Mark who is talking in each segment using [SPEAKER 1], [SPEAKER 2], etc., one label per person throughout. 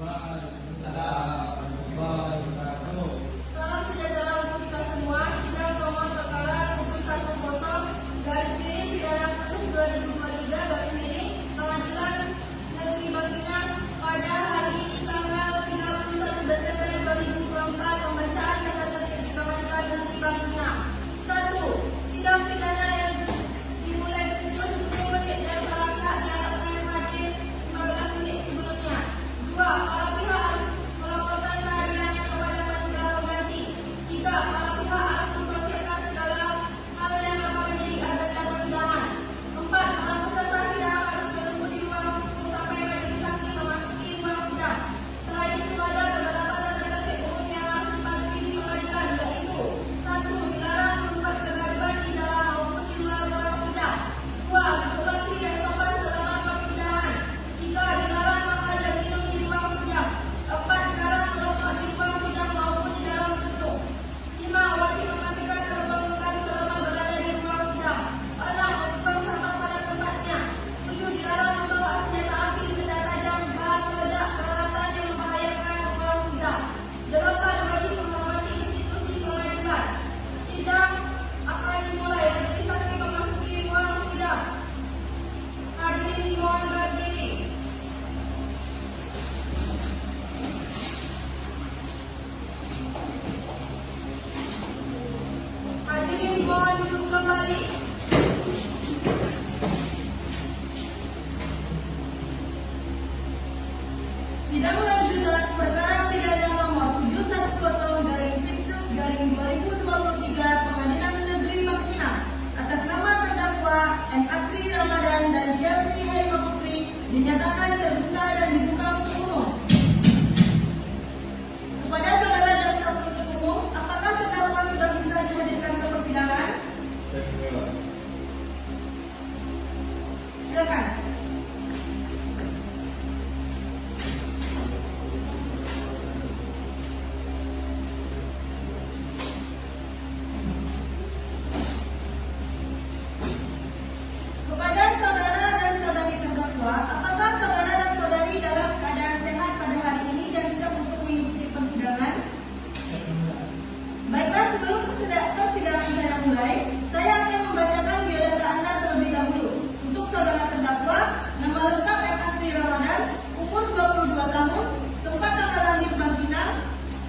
[SPEAKER 1] Waalaikumsalam warahmatullahi wabarakatuh.
[SPEAKER 2] Salam sejahtera untuk kita semua. Sidang nomor perkara 710 garis miring pidana khusus 2023 garis miring Pengadilan Negeri Bangkinang pada hari ini tanggal 31 Desember 2024. Pembacaan kata tertib di Pengadilan Negeri Bangkinang. 1. Sidang pidana yang dimulai pukul 10 menit dan para pihak diharapkan hadir 15 menit sebelumnya. 2. Para pihak harus melaporkan kehadirannya kepada panitia pengganti. 3. Para pihak harus mempersiapkan segala hal yang akan menjadi agenda persidangan. 4. Para peserta sidang harus menunggu di ruang tunggu sampai majelis hakim memasuki ruang sidang. Selain itu ada beberapa tata tertib umum yang harus dipatuhi di pengadilan, yaitu 1. Dilarang membuat kegaduhan di dalam maupun di luar ruang sidang. 2. Duduk rapi dan sopan selama persidangan. 3. Dilarang makan dan minum di ruang sidang. 4. Dilarang merokok di ruang sidang maupun di dalam gedung. 5. Wajib mematikan terbangkan selama berada di ruang sidang. 6. Membuang sampah pada tempatnya. 7. Dilarang membawa senjata api, benda tajam, bahan peledak, peralatan yang membahayakan ruang sidang. 8. Wajib menghormati institusi pengadilan. Sidang akan dimulai. Majelis hakim memasuki ruang sidang. Hadirin dimohon berdiri. Hadirin dimohon duduk kembali. Sidang lanjutan perkara pidana nomor 710/2023 Pengadilan Negeri Bangkinang atas nama terdakwa M. Asri Ramadan dan Chelsea Harimau Putri dinyatakan terbuka dan dibuka untuk umum. Kepada saudara jaksa penuntut umum, apakah terdakwa sudah bisa dihadirkan ke persidangan? Silakan. Kepada saudara dan saudari terdakwa, apakah saudara dan saudari dalam keadaan sehat pada hari ini dan siap untuk mengikuti persidangan? Baiklah, sebelum persidangan saya mulai, saya akan membacakan biodata Anda terlebih dahulu. Untuk saudara terdakwa, nama lengkap M. Asri Ramadan, umur 22 tahun, tempat tanggal lahir Bangkinang,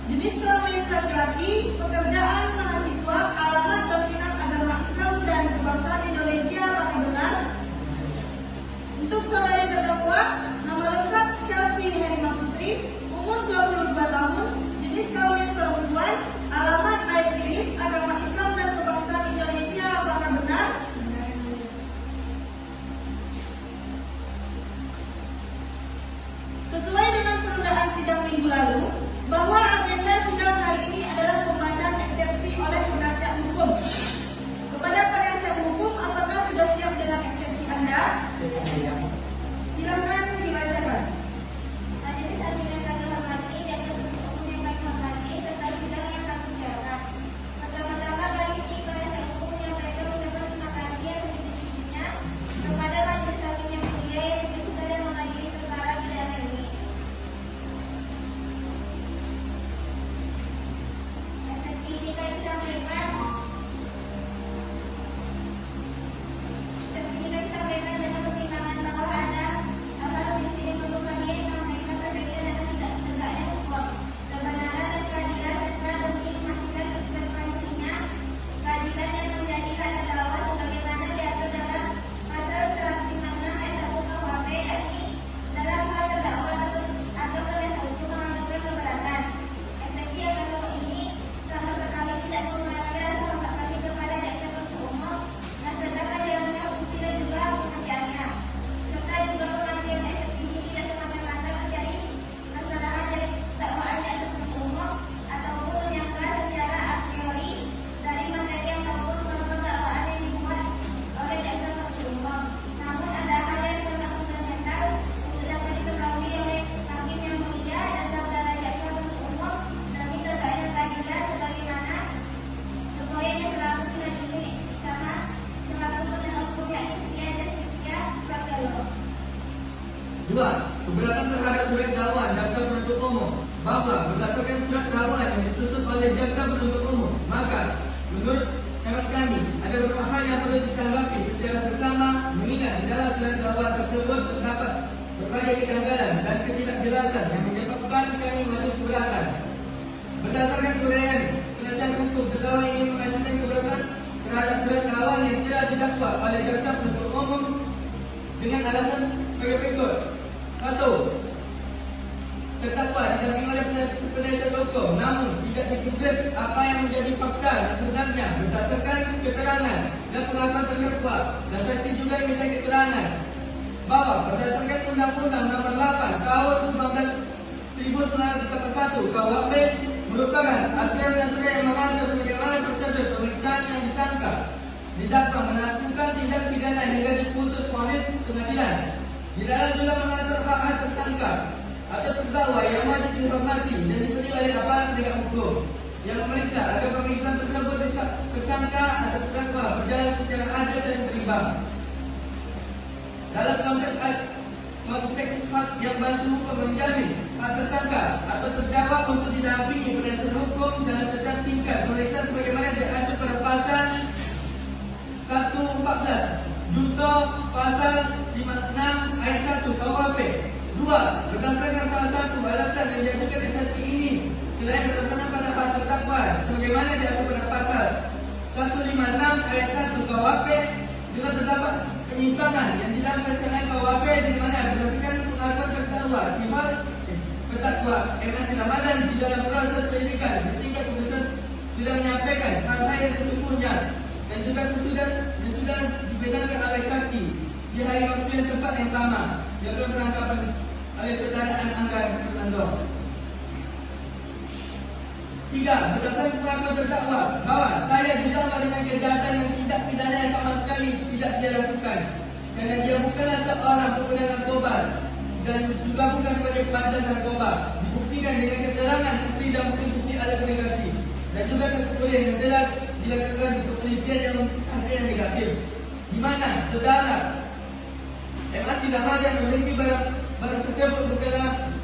[SPEAKER 2] jenis kelamin laki-laki, pekerjaan mahasiswa, alamat Bangkinang, agama Islam dan kebangsaan Indonesia. Apakah benar? Untuk saudari terdakwa, nama lengkap Chelsea Harimau Putri, umur 22 tahun, jenis kelamin perempuan, alamat Air Iris, agama Islam dan kebangsaan Indonesia. Apakah benar? Sesuai dengan penundaan sidang minggu lalu, bahwa agenda sidang hari ini adalah pembacaan eksepsi oleh penasihat hukum. Kepada penasihat hukum, apakah sudah siap dengan eksepsi Anda? Silakan dibacakan.
[SPEAKER 3] Majelis hakim yang kami hormati, jaksa penuntut umum yang kami hormati, serta sidang yang kami muliakan. Pertama-tama kami di penasihat hukum menyampaikan ucapan terima kasih yang setinggi-tingginya kepada majelis hakim yang mulia yang diputuskan dan mengadili perkara pidana ini. Eksepsi ini kami sampaikan. Eksepsi ini kami sampaikan dengan pertimbangan bahwa ada aparat di sini perlu kami sampaikan berkaitan dengan tidak tegaknya hukum, kebenaran dan keadilan serta demi memastikan bermanfaatnya keadilan yang menjadi hak terdakwa sebagaimana diatur dalam pasal 156 ayat 1 KUHP, yakni dalam hal terdakwa atau penasihat hukum mengajukan keberatan. Eksepsi yang pokok ini sama sekali tidak mengurangi rasa hormat kami kepada jaksa penuntut umum dan serta menjalankan fungsi dan juga pekerjaannya. Serta juga pengajuan eksepsi ini tidak semata-mata mencari kesalahan dari dakwaan jaksa penuntut umum ataupun menyangka secara a priori dari materi yang maupun norma dakwaan yang dibuat oleh jaksa penuntut umum. Namun ada hal yang sangat fundamental untuk dapat diketahui oleh hakim yang mulia dan saudara jaksa penuntut umum demi tegaknya keadilan sebagaimana semuanya selalu diadili sama selaku penegak hukum, yakni Setia Justitia Bagalo.
[SPEAKER 1] 2. Keberatan terhadap surat dakwaan jaksa penuntut penuntut umum bahwa berdasarkan surat dakwaan yang disusun oleh jaksa penuntut umum, maka menurut hemat kami ada beberapa hal yang perlu ditanggapi secara seksama, mengingat di dalam surat dakwaan tersebut terdapat berbagai kejanggalan dan ketidakjelasan yang menyebabkan kami mengajukan keberatan. Berdasarkan uraian penasihat hukum, terdakwa ingin mengajukan keberatan terhadap surat dakwaan yang telah didakwa oleh jaksa penuntut umum dengan alasan sebagai berikut. 1. Terdakwa didampingi oleh penasihat hukum, namun tidak ditulis apa yang menjadi fakta yang sebenarnya berdasarkan keterangan dan pengakuan terdakwa, dan saksi juga minta keterangan bahwa berdasarkan Undang-Undang Nomor 8 Tahun 1941 KUHP merupakan aturan-aturan yang mengatur sebagaimana prosedur pemeriksaan yang disangka didakwa melakukan tindak pidana hingga diputus vonis pengadilan. Di dalam juga mengatur hak-hak tersangka atau terdakwa yang wajib dihormati dan dipenuhi oleh aparat penegak hukum yang memeriksa agar pemeriksaan tersebut tersangka atau terdakwa berjalan secara adil dan berimbang. Dalam konteks hak yang bantu hukum menjamin hak tersangka atau terdakwa untuk didampingi penasihat hukum dalam setiap tingkat pemeriksaan sebagaimana diatur pada pasal 114 junto pasal 56 ayat 1 KUHP. 2. Berdasarkan salah satu alasan yang diajukan saksi ini selain berdasarkan pada hak terdakwa sebagaimana diatur pada pasal 156 ayat 1 KUHP, juga terdapat penyimpangan yang dilakukan selain KUHP di mana berdasarkan pengakuan terdakwa sifat terdakwa MS Ramadan di dalam proses penyidikan di tingkat pemeriksaan sudah menyampaikan hal-hal yang sesungguhnya dan juga sudah dibenarkan oleh saksi di hari waktu yang tepat yang sama dalam penangkapan oleh saudara Anggan Fernando. 3. Berdasarkan pengakuan terdakwa bahwa saya didakwa dengan kejahatan yang tidak pidana yang sama sekali tidak dia lakukan, kerana dia bukanlah seorang pengguna narkoba dan juga bukan sebagai pelajar narkoba, dibuktikan dengan keterangan saksi dan bukti-bukti alat komunikasi dan juga keseluruhan yang telah dilakukan di kepolisian yang hasilnya negatif, di mana saudara MAC Ramadan memiliki barang tersebut bukanlah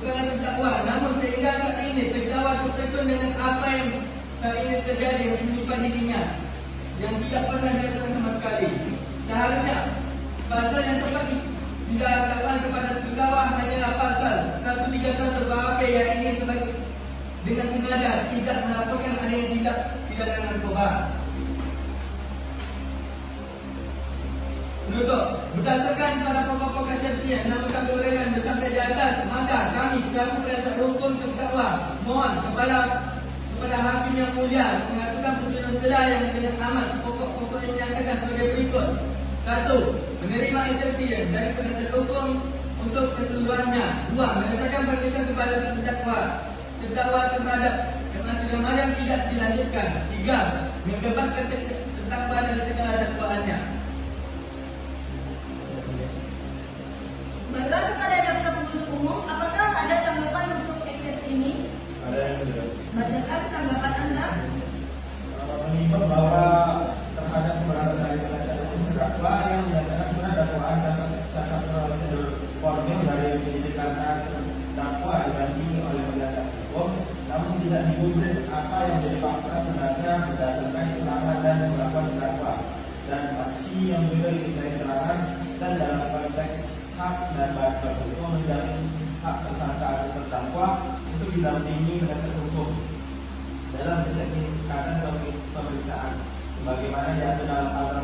[SPEAKER 1] terdakwa, namun sehingga saat ini terdakwa tertekan dengan apa yang saat ini terjadi yang menimpa dirinya yang tidak pernah dilakukan sama sekali. Seharusnya pasal yang tepat didakwakan kepada terdakwa hanyalah pasal 131 KUHP yang ini sebagai dengan sengaja tidak melaporkan adanya tindak pidana narkoba. Menutup, berdasarkan pada pokok-pokok kesaksian yang kami uraikan bersama di atas, maka kami selaku penasihat hukum terdakwa mohon kepada hakim yang mulia mengajukan putusan sedar yang dengan amat pokok-pokok yang menyatakan sebagai berikut. 1. Menerima eksepsi dari penasihat hukum untuk keseluruhannya. 2. Menyatakan pemeriksaan kepada terdakwa terhadap MAC Ramadan tidak dilanjutkan. 3. Membebaskan terdakwa dari segala dakwaannya.
[SPEAKER 2] Baiklah, kepada jaksa penuntut umum, apakah ada tanggapan untuk eksepsi ini?
[SPEAKER 4] Ada yang tidak.
[SPEAKER 2] Bacakan tanggapan Anda.
[SPEAKER 4] Menimbang bahwa terhadap keberatan dari penasihat hukum terdakwa yang menyatakan surat dakwaan dan cacat prosedur formil dari penyidikan terdakwa dibanding oleh penasihat hukum, namun tidak digubris apa yang menjadi fakta sebenarnya berdasarkan keterangan dan pengakuan terdakwa dan saksi yang juga dimintai keterangan, dan dalam konteks hak dan bahan hukum menjamin hak tersangka atau terdakwa untuk didampingi penasihat hukum dalam setiap tingkatan pemeriksaan sebagaimana diatur dalam pasal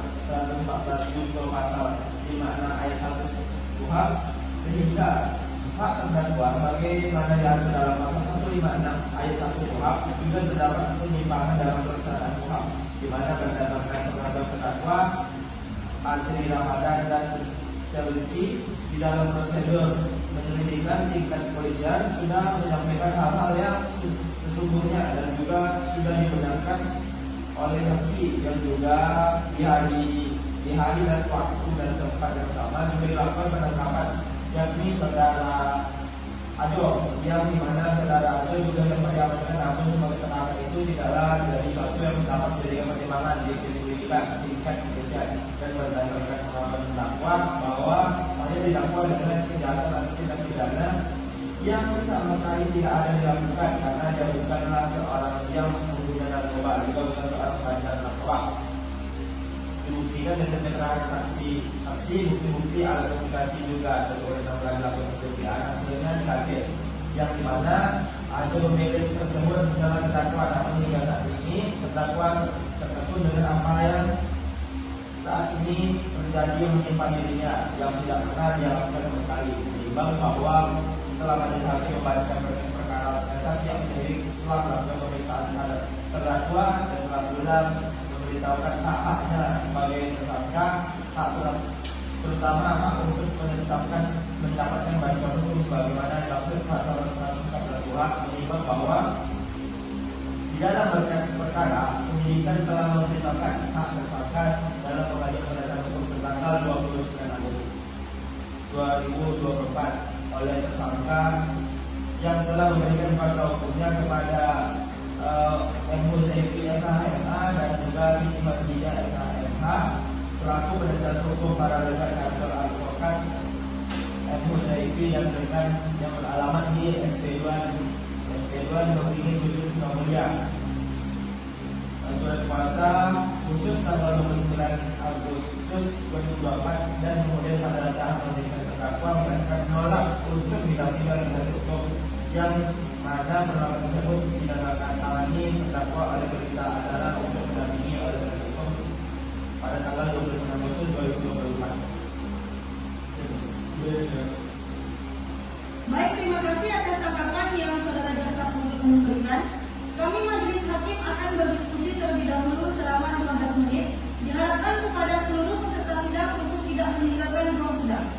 [SPEAKER 4] 114 junto pasal 56 ayat 1 KUHP, sehingga hak terdakwa sebagaimana diatur dalam pasal 156 ayat 1 KUHP juga terdapat penyimpangan dalam pelaksanaan KUHP, di mana berdasarkan pengakuan terdakwa Asri Ramadan dan Chelsea di dalam prosedur penyelidikan tingkat kepolisian sudah menyampaikan hal-hal yang sesungguhnya dan juga sudah dibenarkan oleh saksi yang juga di hari dan waktu dan tempat yang sama juga dilakukan penangkapan, yakni saudara Ajo, yang dimana saudara Ajo juga sempat diamankan, namun sebagai keterangan itu tidaklah dari suatu yang dapat menjadikan pertimbangan di penyelidikan tingkat kepolisian, dan berdasarkan pengakuan terdakwa bahwa saya didakwa dengan kejahatan atau tindak pidana yang sama sekali tidak ada dilakukan karena dia bukanlah seorang yang pengguna narkoba, juga bukan seorang pengedar narkoba. Dibuktikan dengan keterangan saksi, bukti-bukti alat komunikasi juga sesuai dengan laporan pemeriksaan hasilnya negatif, yang dimana ada pemilik tersebut dalam terdakwa, namun hingga saat ini terdakwa tertekun dengan apa yang saat ini terjadi menimpa dirinya yang tidak pernah dilakukan sama sekali. Menimbang bahwa setelah majelis hakim membacakan berkas perkara, ternyata pihak penyidik telah melakukan pemeriksaan terhadap terdakwa dan telah pula memberitahukan hak-haknya sebagai tersangka, hak terutama hak untuk menetapkan mendapatkan bantuan hukum sebagaimana dimaksud pasal 114 KUHP. Menimbang bahwa di dalam berkas perkara penyidikan telah memberitahukan hak tersangka dalam pengajuan penjelasan hukum tertanggal 29 Agustus 2024 oleh tersangka yang telah memberikan kuasa hukumnya kepada MU Zaifi SHMH dan juga Siti Khadijah SHMH selaku penasihat hukum para legal kantor advokat MU Zaifi yang beralamat di SP2 Nurtini khusus Mulia. Surat kuasa khusus tanggal 29 Agustus 2024 dan kemudian pada tahap pemeriksaan terdakwa menyatakan menolak untuk didampingi oleh penasihat hukum yang mana penolakan tersebut ditangani terdakwa oleh berita acara untuk didampingi oleh penasihat hukum pada tanggal 26 Agustus 2024.
[SPEAKER 5] Baik, terima kasih atas tanggapan yang saudara jaksa penuntut umum berikan. Kami majelis hakim akan berdiskusi terlebih dahulu selama 15 menit. Diharapkan kepada seluruh peserta sidang untuk tidak meninggalkan ruang sidang.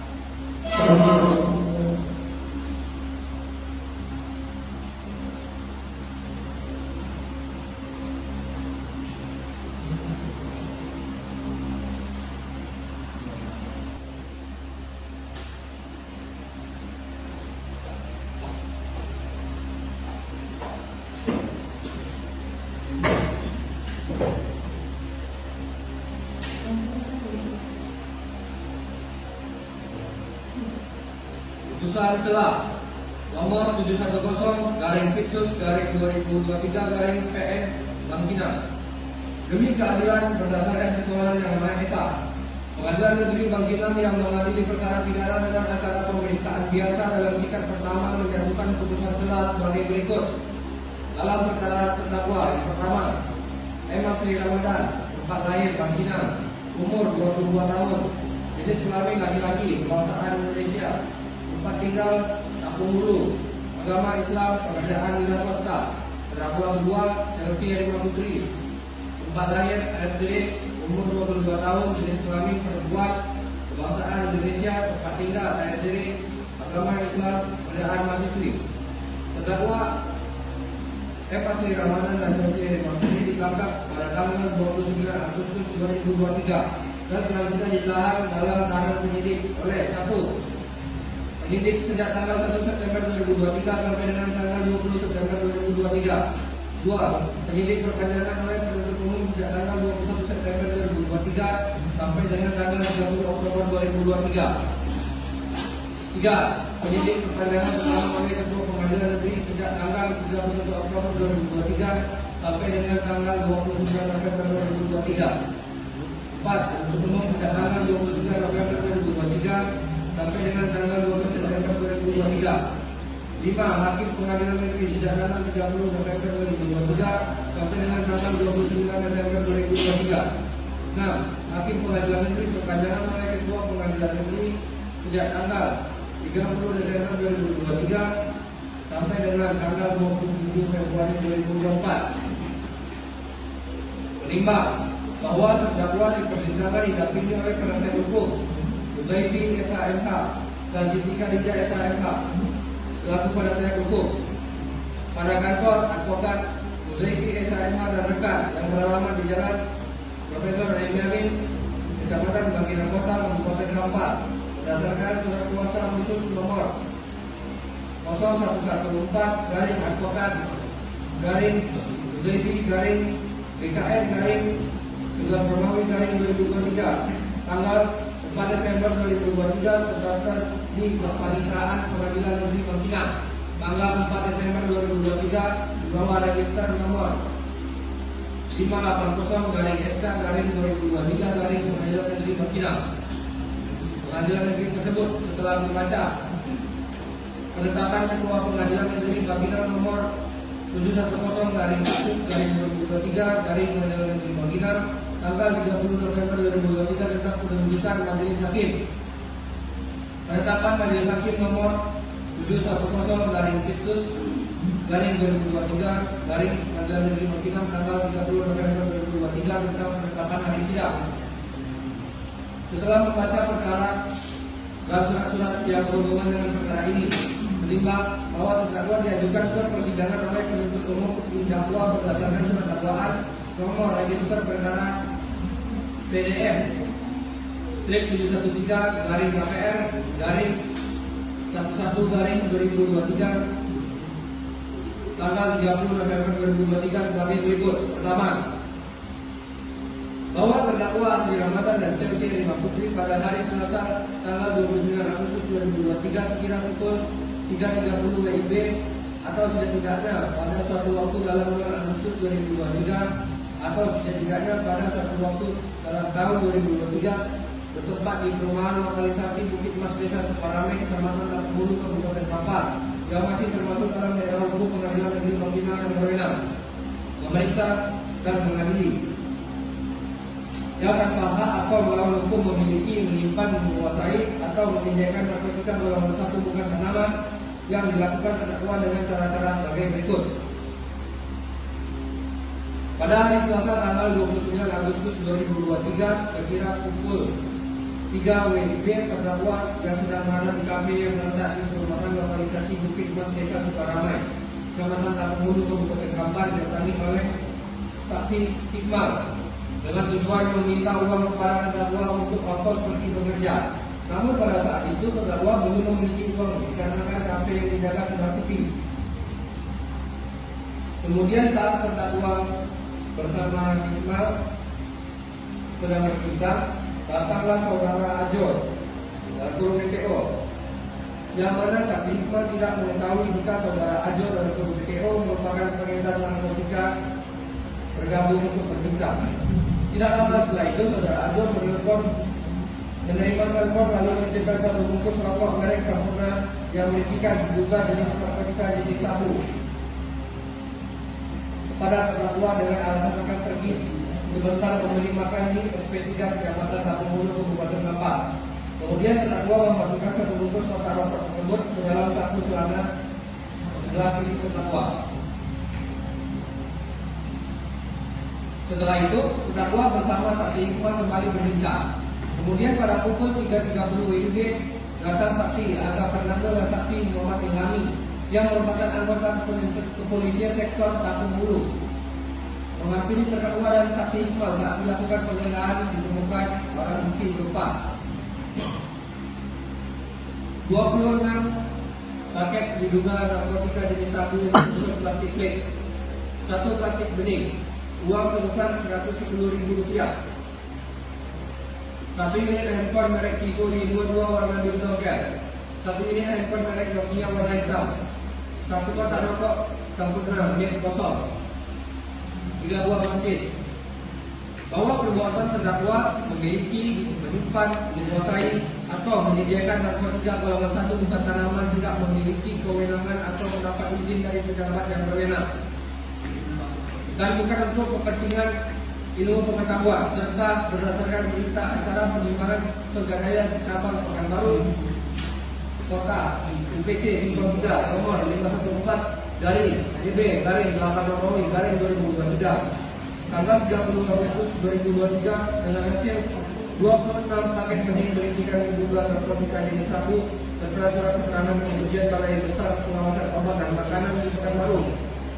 [SPEAKER 1] Putusan telah nomor 710/Pitsus/2023/PN Bangkinang. Demi keadilan berdasarkan ketuhanan yang Maha Esa, Pengadilan Negeri Bangkinang yang mengadili perkara pidana dengan acara pemeriksaan biasa dalam tingkat pertama menjatuhkan putusan telah sebagai berikut. Dalam perkara terdakwa yang pertama, M. Sri Ramadan, tempat lahir Bangkinang, umur 22 tahun, jenis kelamin laki-laki, kebangsaan Indonesia, tempat tinggal Kampung Hulu, agama Islam, pekerjaan wira swasta. Terdakwa kedua, Elvi Erima Putri, tempat lahir air tulis, umur 22 tahun, jenis kelamin perempuan, kebangsaan Indonesia, tempat tinggal air tulis, agama Islam, pekerjaan mahasiswi. Terdakwa M. Sri Ramadan dan Elvi Erima Putri ditangkap pada tanggal 29 Agustus 2023 dan selanjutnya ditahan dalam tahanan penyidik oleh 1. Penyidik sejak tanggal 1 September 2023 sampai dengan tanggal 20 September 2023. 2. Penyidik perpanjangan oleh penuntut umum sejak tanggal 21 September 2023 sampai dengan tanggal 30 Oktober 2023. 3. Penyidik perpanjangan pertama oleh Ketua Pengadilan Negeri sejak tanggal 31 Oktober 2023 sampai dengan tanggal 29 November 2023. 4. Penuntut umum sejak tanggal 23 November 2023 sampai dengan tanggal 12 Desember 2023. 5. Hakim Pengadilan Negeri sejak tanggal 30 November 2023 sampai dengan tanggal 29 Desember 2023. 6. Hakim Pengadilan Negeri perpanjangan oleh Ketua Pengadilan Negeri sejak tanggal 30 Desember 2023 sampai dengan tanggal 27 Februari 2024. Menimbang bahwa terdakwa dipersidangan didampingi oleh penasihat hukum Zaifi SHMH dan Siti Khadijah SHMH selaku penasihat hukum pada kantor advokat Zaifi SHMH dan rekan yang beralamat di Jalan Profesor Yamin, Kecamatan Bangkinang Kota, Kabupaten Kampar, berdasarkan surat kuasa khusus nomor 0114 advokat Zaifi BKN 11 Romawi 2023 tanggal 4 Desember 2023 terdaftar di Paniteraan Pengadilan Negeri Bangkinang. tanggal 4 Desember 2023 di bawah register nomor 580/SK/2023 Pengadilan Negeri Bangkinang. Pengadilan Negeri tersebut setelah membaca penetapan Ketua Pengadilan Negeri Bangkinang nomor 710/2023 Pengadilan Negeri Bangkinang tanggal 30 November 2023 tentang penunjukan Majelis Hakim. Penetapan Majelis Hakim nomor 710/2023 Pengadilan Negeri Bangkinang tanggal 30 November 2023 tentang penetapan hari sidang. Setelah membaca perkara dan surat-surat yang berhubungan dengan perkara ini, menimbang bahwa terdakwa diajukan ke persidangan oleh penuntut umum didakwa berdasarkan surat dakwaan nomor register perkara PDM strip 713/KPR/11/2023 tanggal 30 November 2023 sebagai berikut. Pertama, bahwa terdakwa Asri Ramadan dan Chelsea Rima Putri pada hari Selasa tanggal 29 Agustus 2023 sekira pukul 3.30 WIB atau setidak-tidaknya pada suatu waktu dalam bulan Agustus 2023 atau setidak-tidaknya pada suatu waktu dalam tahun 2023 bertempat di perumahan lokalisasi Bukit Mas Desa Sukarame, Kecamatan Tapembulu, Kabupaten Papar yang masih termasuk dalam daerah hukum Pengadilan Negeri Bangkinang yang berwenang memeriksa dan mengadili yang tanpa hak atau melawan hukum memiliki, menyimpan, menguasai atau menyediakan narkotika golongan 1 bukan tanaman yang dilakukan terdakwa dengan cara-cara sebagai berikut. Pada hari Selasa tanggal 29 Agustus 2023 sekira pukul 3 WIB terdakwa yang sedang berada di kafe yang terletak di perumahan lokalisasi Bukit Mas Desa Sukaramai, Kecamatan Tapembulu, Kabupaten Papar didatangi oleh saksi Iqbal dengan tujuan meminta uang kepada terdakwa untuk ongkos pergi bekerja. Namun pada saat itu terdakwa belum memiliki uang dikarenakan kafe yang dijaga sedang sepi. Kemudian saat terdakwa bersama Iqbal sedang berbincang, datanglah saudara Ajor dan guru BPO, yang mana saksi Iqbal tidak mengetahui jika saudara Ajor dan guru BPO merupakan pengedar narkotika bergabung untuk berbincang. Tidak lama setelah itu, saudara Ajor menerima telepon lalu menitipkan satu bungkus rokok merek Sampurna yang berisikan diduga jenis narkotika jenis sabu kepada terdakwa dengan alasan akan pergi sebentar membeli makan di SP3 Kecamatan Tapembulu, Kabupaten Papar. Kemudian terdakwa memasukkan satu bungkus kotak rokok tersebut ke dalam saku celana sebelah kiri terdakwa. Setelah itu, terdakwa bersama saksi Iqbal kembali berbincang. Kemudian pada pukul 3.30 WIB datang saksi Aga Fernando dan saksi Muhammad Ilhami yang merupakan anggota kepolisian sektor Tapembulu menghampiri terdakwa dan saksi Iqbal saat dilakukan penggeledahan ditemukan barang bukti berupa 26 paket diduga narkotika jenis sabu yang dibungkus plastik plate, 1 plastik bening, uang sebesar Rp110.000, 1 unit handphone merek Vivo Y22 warna biru doger, 1 unit handphone merek Nokia warna hitam, 1 kotak rokok Sampurna milik kosong, 3 buah mancis. Bahwa perbuatan terdakwa memiliki, menyimpan, menguasai atau menyediakan narkotika golongan 1 bukan tanaman tidak memiliki kewenangan atau mendapat izin dari pejabat yang berwenang dan bukan untuk kepentingan ilmu pengetahuan serta berdasarkan berita acara penyimpanan pegadaian cabang Pekanbaru Kota UPC Simpang 3 nomor 514/DB/800/2023 tanggal 30 Agustus 2023 dengan hasil 26 paket bening berisikan diduga narkotika jenis sabu serta surat keterangan pengujian Balai Besar Pengawasan Obat dan Makanan di Pekanbaru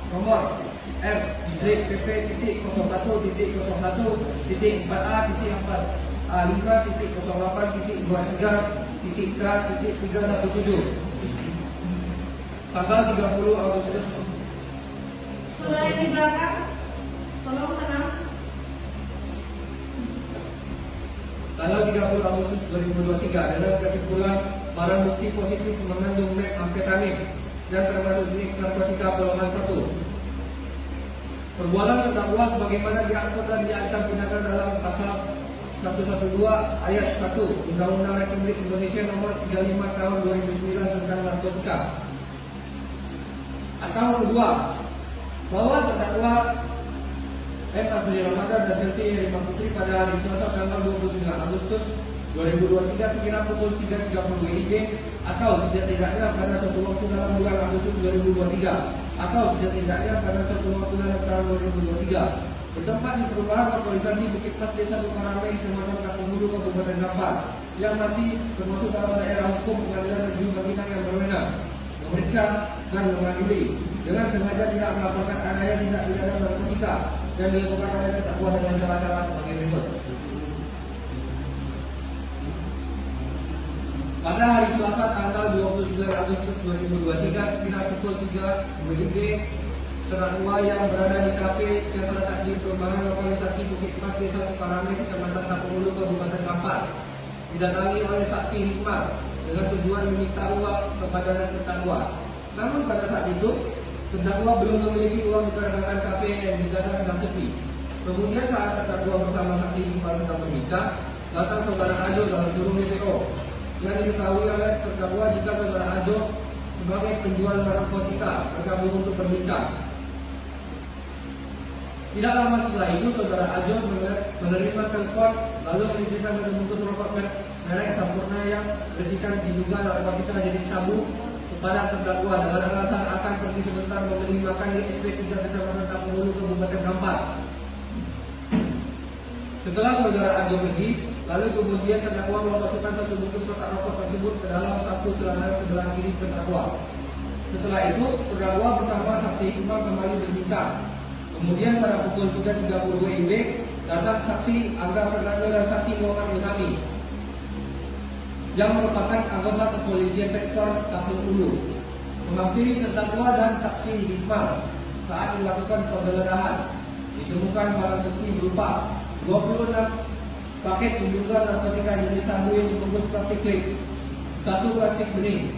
[SPEAKER 1] nomor F/PP.01.01.4A5.08.23.317 tanggal 30 Agustus.
[SPEAKER 5] Saudara yang di belakang, tolong tenang.
[SPEAKER 1] Tanggal 30 Agustus 2023 dalam kesimpulan barang bukti positif mengandung amfetamin
[SPEAKER 6] dan termasuk jenis narkotika golongan 1. Perbuatan terdakwa sebagaimana diatur dan diancam pidana dalam pasal 112 ayat 1 Undang-Undang Republik Indonesia Nomor 35 Tahun 2009 tentang narkotika. Atau kedua, bahwa terdakwa M. Azril Ramadan dan Chelsea Herima Putri pada hari Selasa tanggal 29 Agustus 2023 sekira pukul 3.30 WIB atau setidak-tidaknya pada suatu waktu dalam bulan Agustus 2023 atau setidak-tidaknya pada suatu waktu dalam tahun 2023 bertempat di perumahan lokalisasi Bukit Mas Desa Sukaramai, Kecamatan Kampung Hulu, Kabupaten Kampar yang masih termasuk dalam daerah hukum Pengadilan Negeri Bangkinang yang berwenang memeriksa dan mengadili dengan sengaja tidak melaporkan adanya tindak pidana narkotika dan dilakukan oleh terdakwa dengan cara-cara sebagai berikut. Pada hari Selasa tanggal 29 Agustus 2023 sekitar pukul 3 WIB, terdakwa yang berada di kafe yang terletak di perumahan lokalisasi Bukit Mas Desa Sukaramai, Kecamatan Kampung Hulu, Kabupaten Kampar didatangi oleh saksi Hikmat dengan tujuan meminta uang kepada terdakwa. Namun pada saat itu terdakwa belum memiliki uang dikarenakan kafe yang dijaga sedang sepi. Kemudian saat terdakwa bersama saksi Hikmat sedang berbincang, datang saudara Ajo dalam kurung DPO yang diketahui oleh terdakwa jika saudara Ajo sebagai penjual narkotika bergabung untuk berbincang. Tidak lama setelah itu saudara Ajo menerima telepon lalu menitipkan satu bungkus rokok merek Sampurna yang berisikan diduga narkotika jenis sabu kepada terdakwa dengan alasan akan pergi sebentar membeli makan di SP3 Kecamatan Kampung Hulu, Kabupaten Kampar. Setelah saudara Ajo pergi, lalu kemudian terdakwa memasukkan satu bungkus kotak rokok tersebut ke dalam saku celana sebelah kiri terdakwa. Setelah itu, terdakwa bersama saksi Hikmat kembali berbincang. Kemudian pada pukul 3.30 WIB, datang saksi Angga Fernando dan saksi Muhammad Ilhami yang merupakan anggota kepolisian sektor Kampung Hulu menghampiri terdakwa dan saksi Hikmat. Saat dilakukan penggeledahan, ditemukan barang bukti berupa 26 paket diduga narkotika jenis sabu yang dibungkus plastik klip, 1 plastik bening,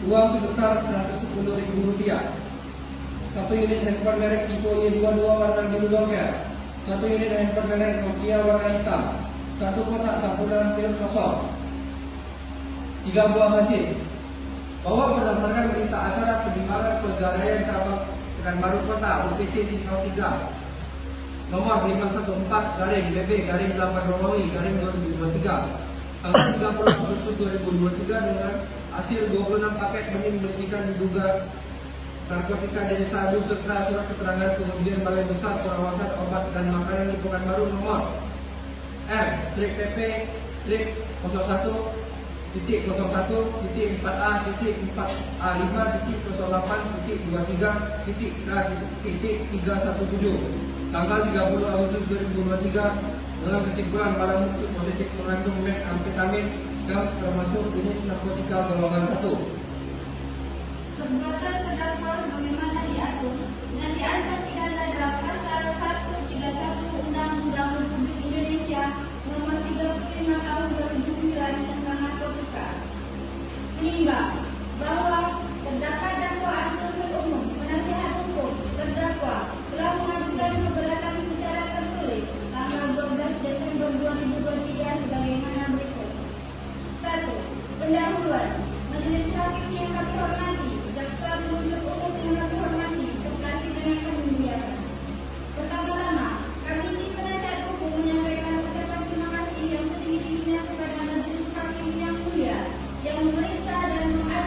[SPEAKER 6] uang sebesar Rp110.000, 1 unit handphone merek Vivo Y22 warna biru donger, 1 unit handphone merek Nokia warna hitam, 1 kotak sabun pil kosong, 3 buah macis. Bahwa berdasarkan berita acara penimbangan Pegadaian Cabang Pekanbaru Kota UPC Singkau 3 nomor 514/BB/8 Romawi 2023 tanggal 30 Agustus 2023 dengan hasil 26 paket bening berisikan diduga narkotika jenis sabu serta surat keterangan kemudian Balai Besar Pengawasan Obat dan Makanan di Pekanbaru nomor R/PP.1.1.4A.08.23.317 tanggal 30 Agustus 2023 dengan kesimpulan barang bukti positif mengandung metamfetamin yang termasuk jenis narkotika golongan 1.
[SPEAKER 2] Perbuatan terdakwa sebagaimana diatur dan diancam pidana dalam pasal 131 Undang-Undang Republik Indonesia Nomor 35 Tahun 2009 tentang narkotika. Menimbang bahwa terdakwa dakwaan penuntut umum, penasihat hukum, terdakwa telah mengajukan keberatan secara tertulis tanggal 12 Desember 2023 sebagaimana berikut. 1. Pendahuluan. Majelis Hakim yang kami hormati, jaksa penuntut umum yang kami hormati, serta sidang yang kami muliakan. Pertama-tama, kami ingin penasihat hukum menyampaikan ucapan terima kasih yang setinggi-tingginya kepada Majelis Hakim yang mulia yang memeriksa dan mengadili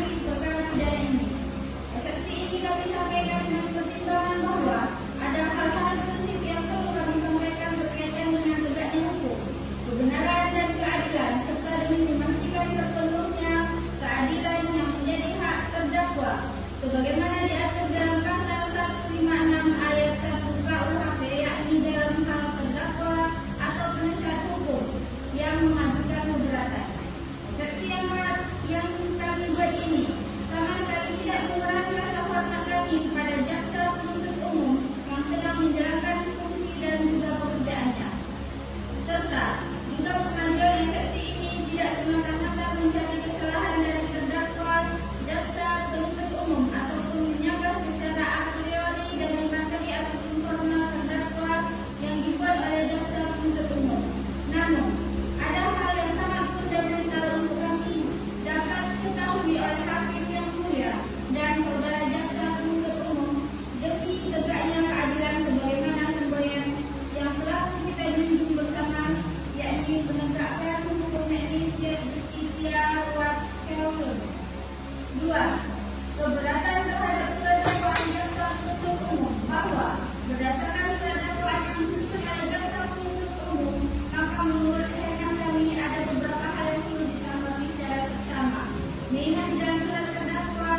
[SPEAKER 2] Mengingat di dalam surat terdakwa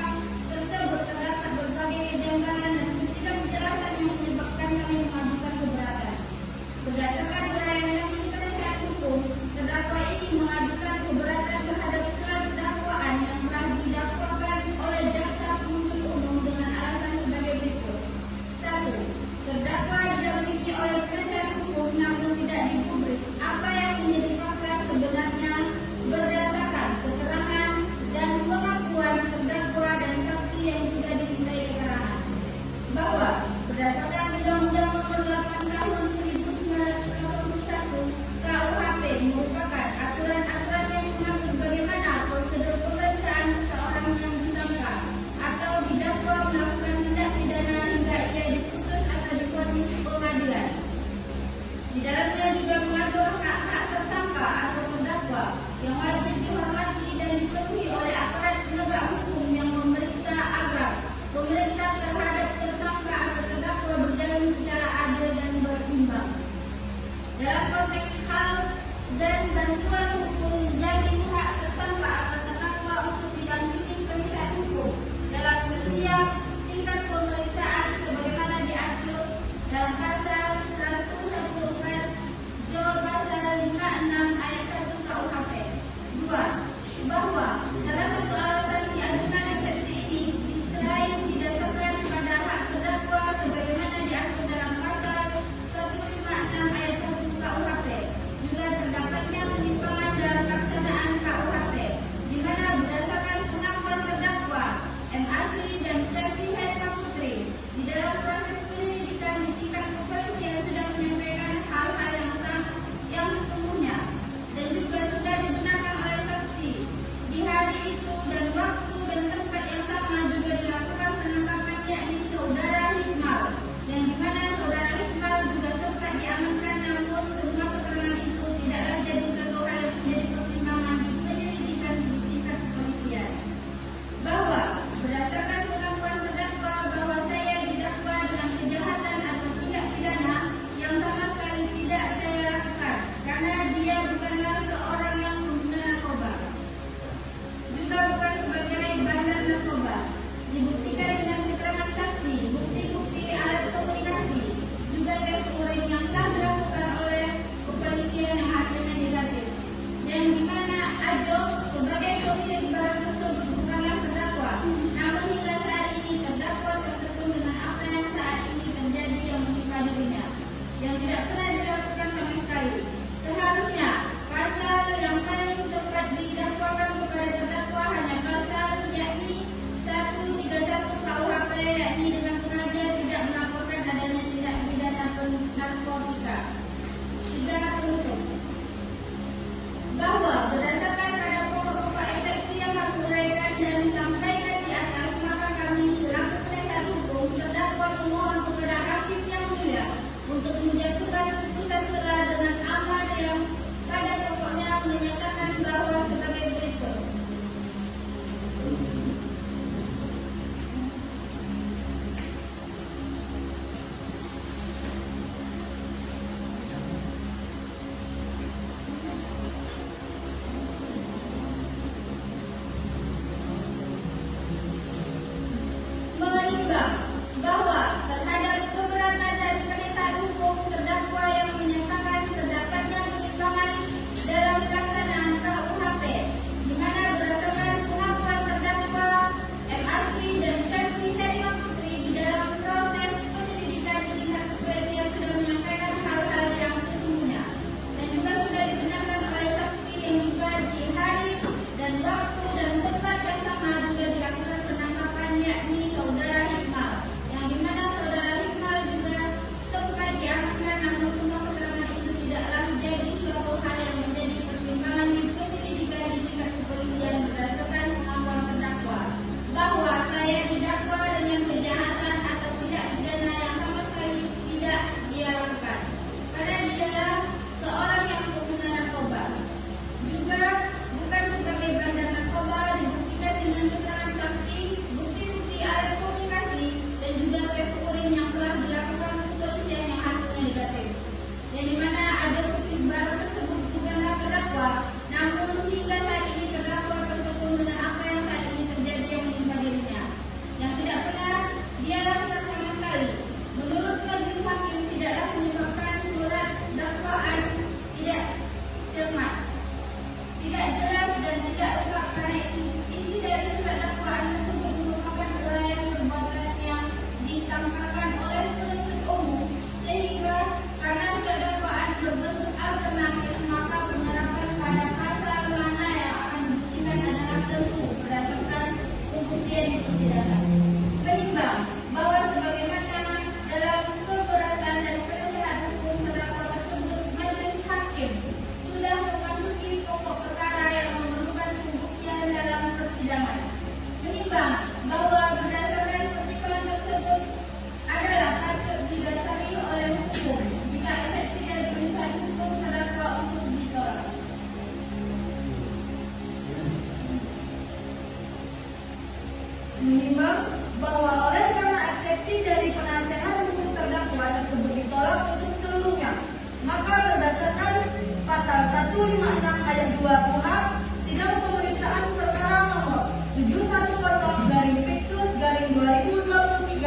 [SPEAKER 2] tersebut terdapat berbagai kejanggalan dan ketidakjelasan yang menyebabkan kami mengajukan keberatan. Berdasarkan uraian kami penasihat hukum, terdakwa ini mengajukan keberatan terhadap surat dakwaan yang telah didakwakan oleh jaksa penuntut umum dengan alasan sebagai berikut. 1. Terdakwa tidak memiliki oleh penasihat hukum namun tidak digubris apa yang menjadi fakta sebenarnya berdasarkan keterangan dan pengakuan
[SPEAKER 5] menimbang bahwa oleh karena eksepsi dari penasehat hukum terdakwa tersebut ditolak untuk seluruhnya, maka berdasarkan pasal 156 ayat 2 KUHP, sidang pemeriksaan perkara nomor 710-Piksus-2023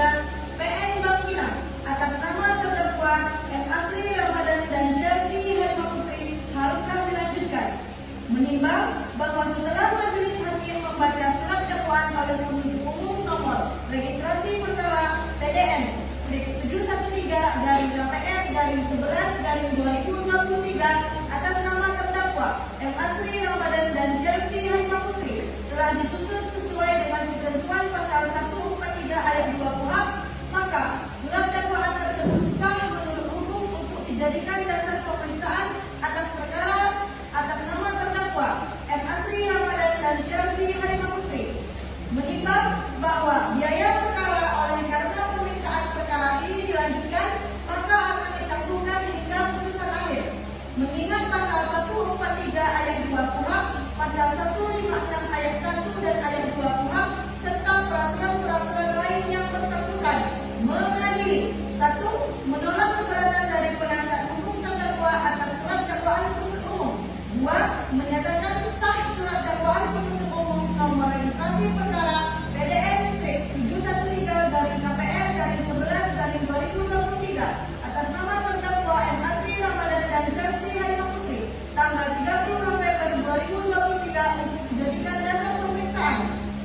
[SPEAKER 5] PN Bank Pinang atas nama terdakwa M. Asri Ramadan dan Chelsea Harimaputri haruskah dilanjutkan. Menimbang bahwa setelah majelis hakim membaca surat dakwaan oleh penuntut umum nomor registrasi perkara PDN strip 713-KPR-11-2023 atas nama terdakwa M. Asri Ramadan dan Chelsea Harimaputri telah disusun sesuai dengan ketentuan pasal 143 ayat 2 KUHP, maka surat dakwaan tersebut sah menurut hukum untuk dijadikan dasar pemeriksaan atas perkara atas nama terdakwa M. Asri Ramadan dan Chelsea Harimaputri. Menimbang bahwa biaya perkara oleh karena pemeriksaan perkara ini dilanjutkan, maka akan ditangguhkan hingga putusan akhir. Mengingat pasal 143 ayat 2 KUHP, pasal 156 ayat 1 dan ayat 2 KUHP, serta peraturan-peraturan lain yang bersangkutan mengadili: 1. Menolak keberatan dari penasihat hukum terdakwa atas surat dakwaan penuntut umum. 2. Menyatakan sah surat dakwaan penuntut umum nomor registrasi perkara PDN strip 713-KPR-11-2023 atas nama terdakwa M. Asri Ramadan dan Chelsea Harimaputri tanggal 30 November 2023 untuk dijadikan dasar pemeriksaan.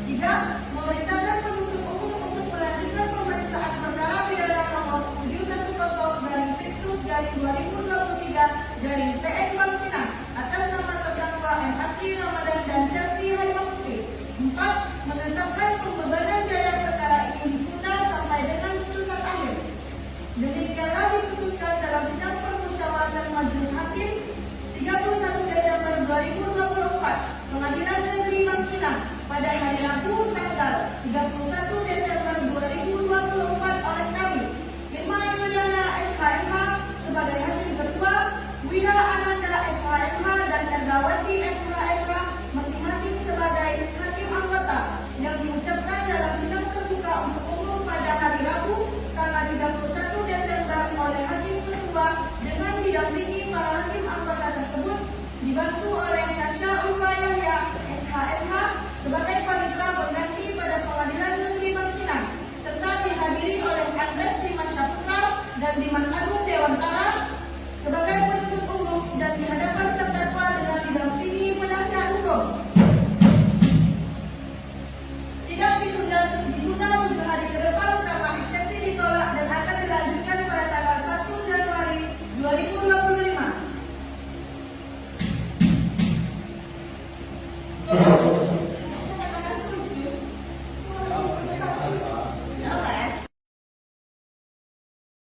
[SPEAKER 5] 3. Memerintahkan penuntut umum untuk melanjutkan pemeriksaan perkara pidana nomor 710-Piksus-2023 PN Bank Pinang atas nama terdakwa M. Asri Ramadan dan Chelsea Harimaputri. 4. Menetapkan pembebanan biaya perkara ini ditunda sampai dengan putusan akhir. Demikianlah diputuskan dalam sidang permusyawaratan Majelis Hakim 31 Desember 2024 Pengadilan Negeri Bangkinang pada hari Rabu tanggal 31 Desember 2024 oleh kami, Irma Emiliana SHMH sebagai Hakim Ketua, Wira Ananda SHMH dan Erdawati SHMH masing-masing sebagai Hakim Anggota, yang diucapkan dalam sidang terbuka untuk umum pada hari Rabu tanggal 31 Desember oleh Hakim Ketua dengan didampingi para Hakim Anggota tersebut, dibantu oleh Tasya Ulfa Yahya SHMH sebagai panitera pengganti pada Pengadilan Negeri Bangkinang, serta dihadiri oleh Andres Dimas Saputra dan Dimas